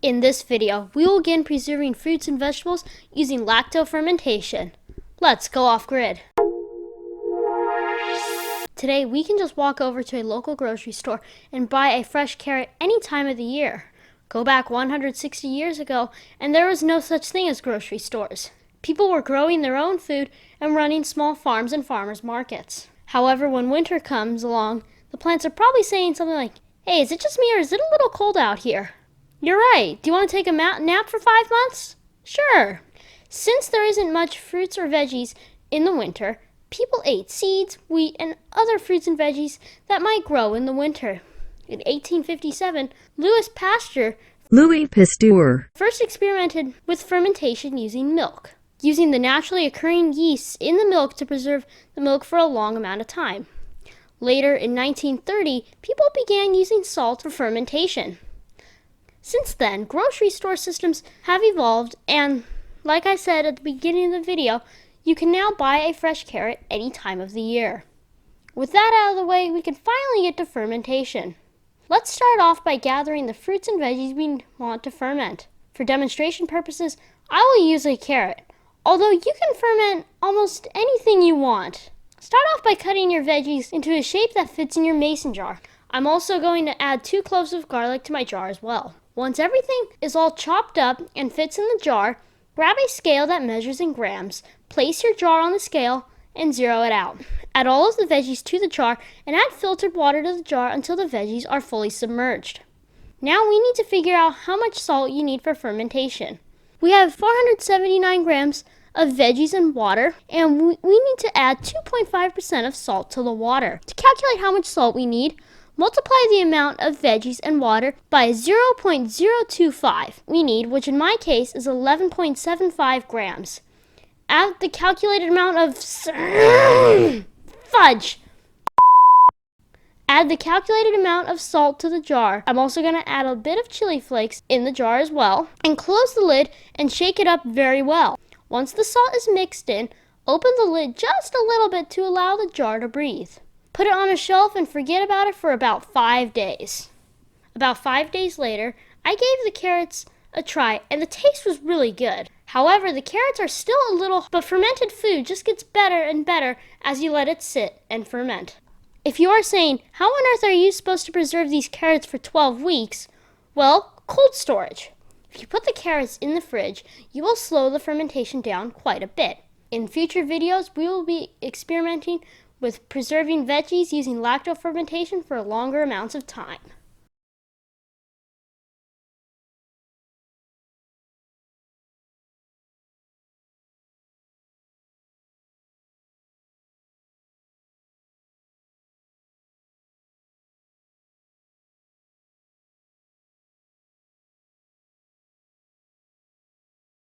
In this video, we will begin preserving fruits and vegetables using lacto fermentation. Let's go off-grid. Today, we can just walk over to a local grocery store and buy a fresh carrot any time of the year. Go back 160 years ago, and there was no such thing as grocery stores. People were growing their own food and running small farms and farmers markets. However, when winter comes along, the plants are probably saying something like, "Hey, is it just me or is it a little cold out here?" You're right. Do you want to take a nap for 5 months? Sure. Since there isn't much fruits or veggies in the winter, people ate seeds, wheat, and other fruits and veggies that might grow in the winter. In 1857, Louis Pasteur first experimented with fermentation using milk, using the naturally occurring yeasts in the milk to preserve the milk for a long amount of time. Later, in 1930, people began using salt for fermentation. Since then, grocery store systems have evolved, and like I said at the beginning of the video, you can now buy a fresh carrot any time of the year. With that out of the way, we can finally get to fermentation. Let's start off by gathering the fruits and veggies we want to ferment. For demonstration purposes, I will use a carrot, although you can ferment almost anything you want. Start off by cutting your veggies into a shape that fits in your mason jar. I'm also going to add 2 cloves of garlic to my jar as well. Once everything is all chopped up and fits in the jar, grab a scale that measures in grams, place your jar on the scale, and zero it out. Add all of the veggies to the jar and add filtered water to the jar until the veggies are fully submerged. Now we need to figure out how much salt you need for fermentation. We have 479 grams of veggies and water, and we need to add 2.5% of salt to the water. To calculate how much salt we need, multiply the amount of veggies and water by 0.025 we need, which in my case is 11.75 grams. Add the calculated amount of Add the calculated amount of salt to the jar. I'm also going to add a bit of chili flakes in the jar as well, and close the lid and shake it up very well. Once the salt is mixed in, open the lid just a little bit to allow the jar to breathe. Put it on a shelf and forget about it for about 5 days. About 5 days later, I gave the carrots a try and the taste was really good. However, the carrots are still a little, but fermented food just gets better and better as you let it sit and ferment. If you are saying, how on earth are you supposed to preserve these carrots for 12 weeks? Well, cold storage. If you put the carrots in the fridge, you will slow the fermentation down quite a bit. In future videos, we will be experimenting with preserving veggies using lacto fermentation for longer amounts of time.